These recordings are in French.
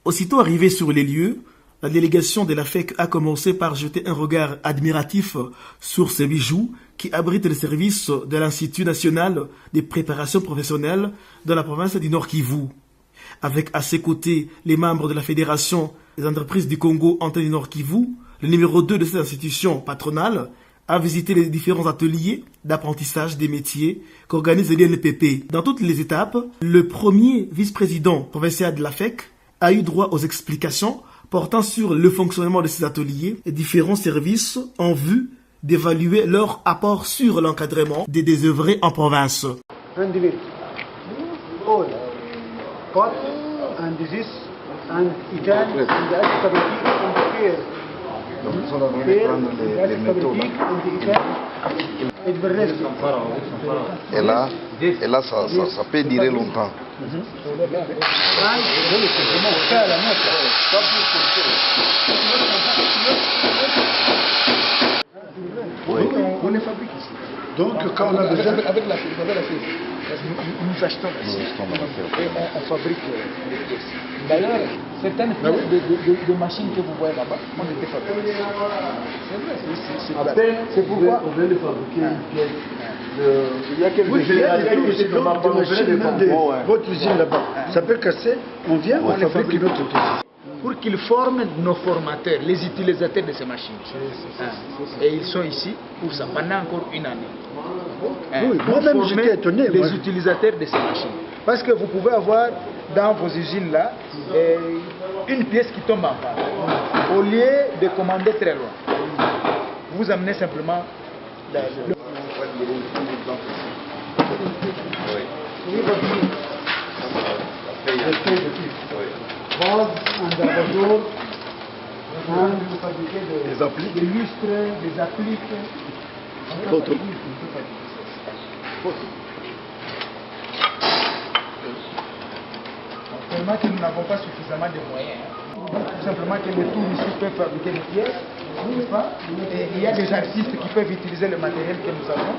Aussitôt arrivé sur les lieux, la délégation de la FEC a commencé par jeter un regard admiratif sur ces bijoux qui abritent les services de l'Institut national des préparations professionnelles de la province du Nord Kivu. Avec à ses côtés les membres de la Fédération des entreprises du Congo Antenne du Nord Kivu, le numéro 2 de cette institution patronale a visité les différents ateliers d'apprentissage des métiers qu'organise l'INPP. Dans toutes les étapes, le premier vice-président provincial de la FEC a eu droit aux explications portant sur le fonctionnement de ces ateliers et différents services en vue d'évaluer leur apport sur l'encadrement des désœuvrés en province. Donc, nous allons prendre les métaux là. Et là, ça peut durer longtemps. Oui. On les fabrique ici. Donc, quand on a besoin, avec la fibre, nous achetons la fibre et on fabrique les pièces. D'ailleurs, certaines pièces de machines que vous voyez là-bas, on était fabriquées. C'est vrai, c'est pourquoi on veut les fabriquer une pièce. Il y a quelques votre usine là-bas, ça peut casser, on vient, on fabrique une autre pièce. Pour qu'ils forment nos formateurs, les utilisateurs de ces machines. Et ils sont ici pour ça, pendant encore une année. Oui, moi-même j'étais étonné. Les utilisateurs de ces machines. Parce que vous pouvez avoir dans vos usines là, une pièce qui tombe en panne. Au lieu de commander très loin, vous amenez simplement le... Des appliques, des lustres, des appliques. Tellement que nous n'avons pas suffisamment de moyens. Tout simplement que les tours ici peuvent fabriquer des pièces, n'est-ce pas? Et il y a des artistes qui peuvent utiliser le matériel que nous avons.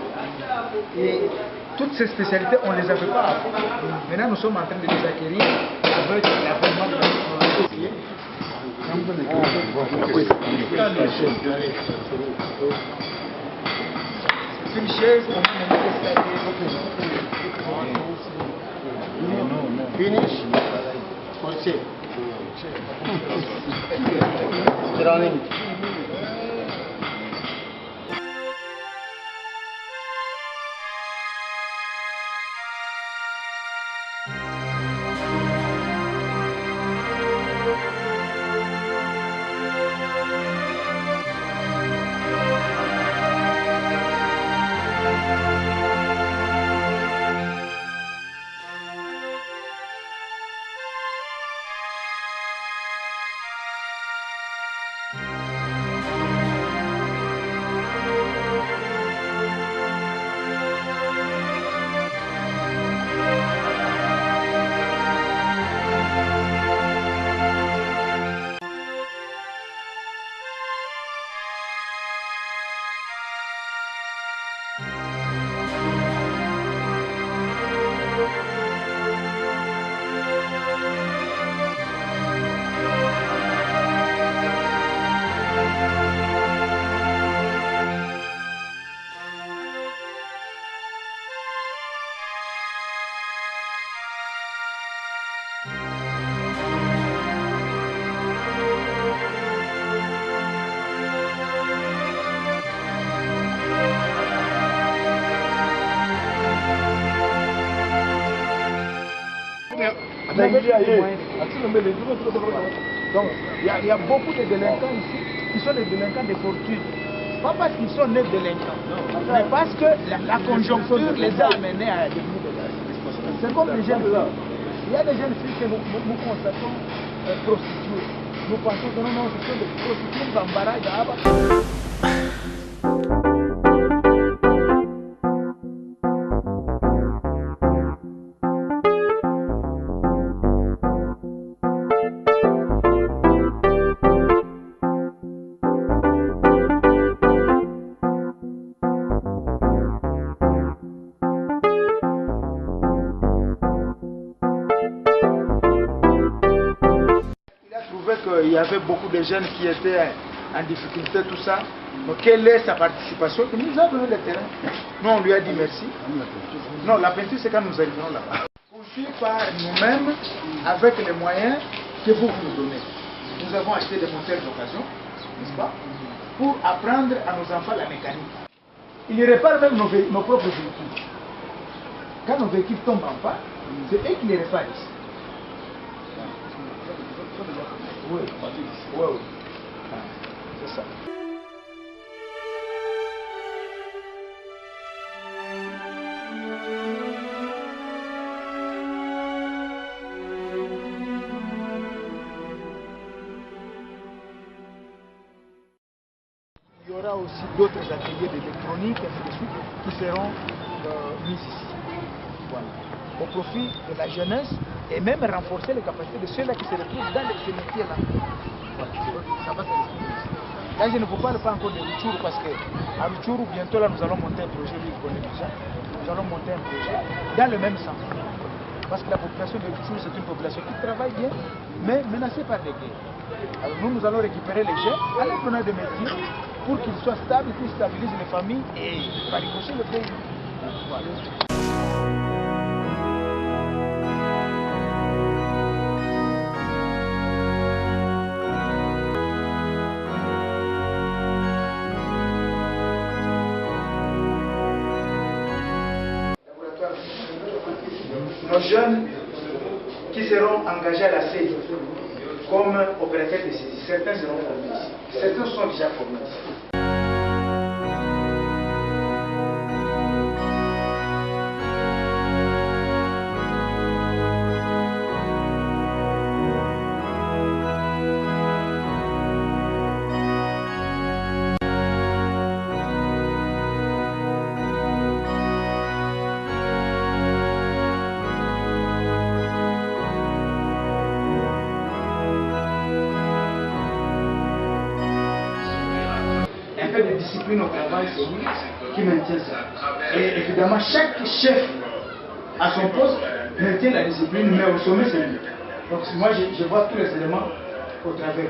Et toutes ces spécialités, on ne les avait pas avant. Maintenant, nous sommes en train de les acquérir avec l'avènement de notre métier. C'est une chaise, on va finish. Donc, il y a beaucoup de délinquants ici qui sont des délinquants de fortune. Pas parce qu'ils sont nés délinquants, mais parce que la conjoncture les a amenés à devenir délinquants. C'est comme les jeunes filles. Il y a des jeunes filles que nous constatons prostituées. Nous pensons que non, ce sont des prostituées bambara, gaba. qu'il y avait beaucoup de jeunes qui étaient en difficulté, tout ça. Donc, quelle est sa participation? Il nous a donné le terrain. Nous, on lui a dit merci. Non, la peinture, c'est quand nous arriverons là-bas. Conçu par nous-mêmes, avec les moyens que vous nous donnez. Nous avons acheté des moteurs d'occasion, n'est-ce pas, pour apprendre à nos enfants la mécanique. Ils réparent même nos propres véhicules. Quand nos véhicules tombent en panne, c'est eux qui les réparent ici. Oui, oui, oui. C'est ça. Il y aura aussi d'autres ateliers d'électronique, ainsi de suite, qui seront mis ici. Voilà. Au profit de la jeunesse et même renforcer les capacités de ceux-là qui se retrouvent dans ces métiers-là. Voilà. Ça va se retrouver ici. Là, je ne vous parle pas encore de Rutshuru parce qu'à Rutshuru, bientôt, là, nous allons monter un projet, lui, il connaît déjà. Nous allons monter un projet dans le même sens. Parce que la population de Rutshuru, c'est une population qui travaille bien, mais menacée par des guerres. Alors nous allons récupérer les jeunes à leur donner des métiers pour qu'ils soient stables, qu'ils stabilisent les familles et par ricochet le pays. Voilà. Nos jeunes qui seront engagés à la CEI comme opérateurs de saisie, certains seront formés ici, certains sont déjà formés ici. De discipline au travail, c'est lui qui maintient ça. Et évidemment, chaque chef à son poste maintient la discipline, mais au sommet, c'est lui. Donc moi, je vois tous les éléments au travers de lui.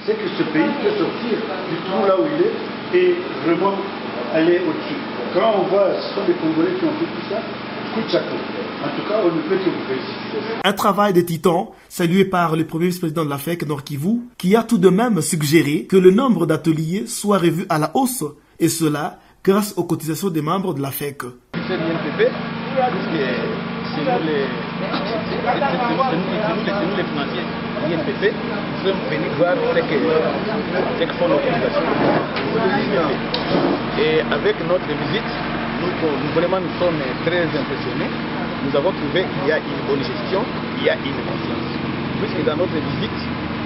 C'est que ce pays peut sortir du trou là où il est et vraiment aller au-dessus. Quand on voit, ce sont des Congolais qui ont fait tout ça, coup de chapeau. En tout cas, on ne peut que vous féliciter. Un travail de titan salué par le premier vice-président de la FEC Nord Kivu, qui a tout de même suggéré que le nombre d'ateliers soit revu à la hausse, et cela grâce aux cotisations des membres de la FEC. C'est nous les financiers l'INPP, nous sommes venus voir ce que font nos cotisations. Et avec notre visite, nous sommes très impressionnés. Nous avons trouvé qu'il y a une bonne gestion, il y a une conscience. Puisque dans notre visite,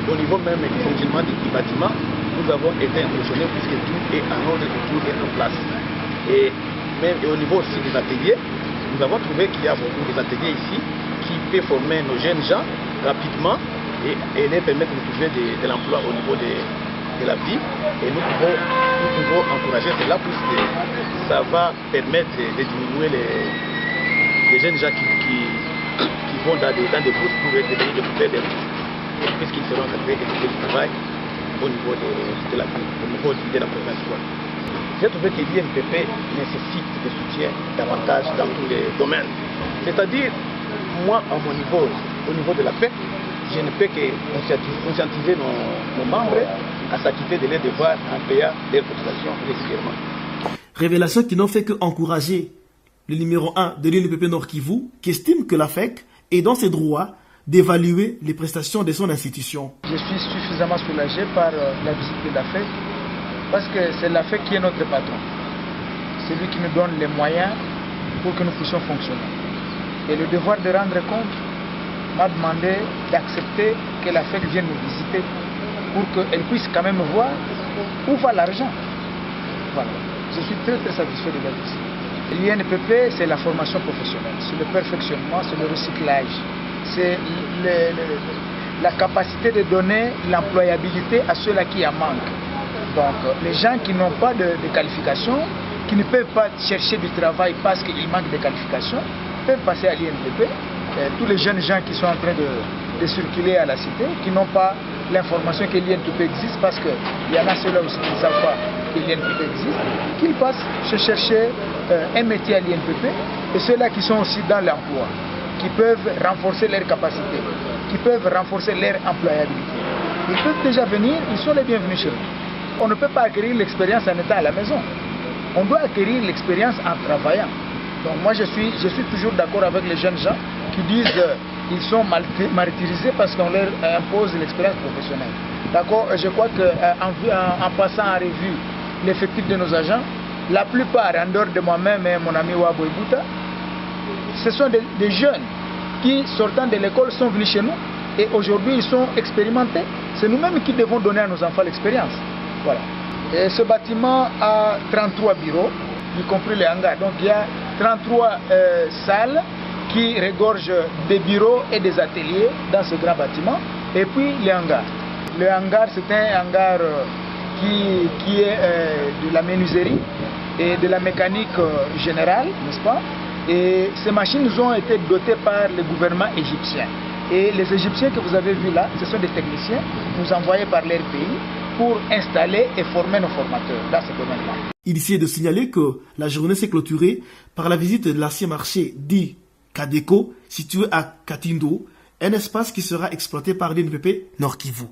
au niveau même du fonctionnement du bâtiment, nous avons été impressionnés puisque tout est en ordre et tout est en place. Et même au niveau aussi des ateliers, nous avons trouvé qu'il y a beaucoup d'ateliers ici qui peuvent former nos jeunes gens rapidement et les permettre de trouver de l'emploi au niveau de la vie. Et nous pouvons encourager cela puisque ça va permettre de diminuer les jeunes gens qui vont dans des bourses pour devenir des coupeurs puisqu'ils seront encadrés et trouver du travail au niveau de la ville, au niveau de la province. J'ai trouvé que l'INPP nécessite des soutiens davantage dans tous les domaines. C'est-à-dire, moi, à mon niveau, au niveau de la FEC, je ne peux que conscientiser nos membres à s'acquitter de leurs devoirs en payant leurs cotisations régulièrement. Révélations qui n'ont fait qu'encourager le numéro 1 de l'INPP Nord Kivu, qui estime que l'AFEC est dans ses droits d'évaluer les prestations de son institution. Je suis suffisamment soulagé par la visite de l'AFEC parce que c'est l'AFEC qui est notre patron. C'est lui qui nous donne les moyens pour que nous puissions fonctionner. Et le devoir de rendre compte m'a demandé d'accepter que l'AFEC vienne nous visiter pour qu'elle puisse quand même voir où va l'argent. Voilà. Je suis très satisfait de la visite. L'INPP, c'est la formation professionnelle, c'est le perfectionnement, c'est le recyclage, c'est la capacité de donner l'employabilité à ceux-là qui en manquent. Donc, les gens qui n'ont pas de qualification, qui ne peuvent pas chercher du travail parce qu'ils manquent de qualification, peuvent passer à l'INPP. Tous les jeunes gens qui sont en train de circuler à la cité, qui n'ont pas l'information que l'INPP existe, parce qu'il y en a ceux-là aussi qui ne savent pas que l'INPP existe, qu'ils passent se chercher un métier à l'INPP, et ceux-là qui sont aussi dans l'emploi, qui peuvent renforcer leurs capacités, qui peuvent renforcer leur employabilité. Ils peuvent déjà venir, ils sont les bienvenus chez nous. On ne peut pas acquérir l'expérience en étant à la maison. On doit acquérir l'expérience en travaillant. Donc moi je suis toujours d'accord avec les jeunes gens qui disent qu'ils sont martyrisés parce qu'on leur impose l'expérience professionnelle. D'accord. Je crois qu'en passant en revue l'effectif de nos agents, la plupart, en dehors de moi-même et mon ami Wabo Ibuta, ce sont des jeunes qui, sortant de l'école, sont venus chez nous et aujourd'hui ils sont expérimentés. C'est nous-mêmes qui devons donner à nos enfants l'expérience. Voilà. Et ce bâtiment a 33 bureaux, y compris les hangars. Donc il y a 33 salles qui regorgent des bureaux et des ateliers dans ce grand bâtiment. Et puis les hangars. Le hangar, c'est un hangar qui est de la menuiserie et de la mécanique générale, n'est-ce pas? Et ces machines ont été dotées par le gouvernement égyptien. Et les Égyptiens que vous avez vus là, ce sont des techniciens nous envoyés par leur pays pour installer et former nos formateurs dans ce domaine-là. Il est de signaler que la journée s'est clôturée par la visite de l'ancien marché dit Kadeko, situé à Katindo, un espace qui sera exploité par l'INPP Nord Kivu.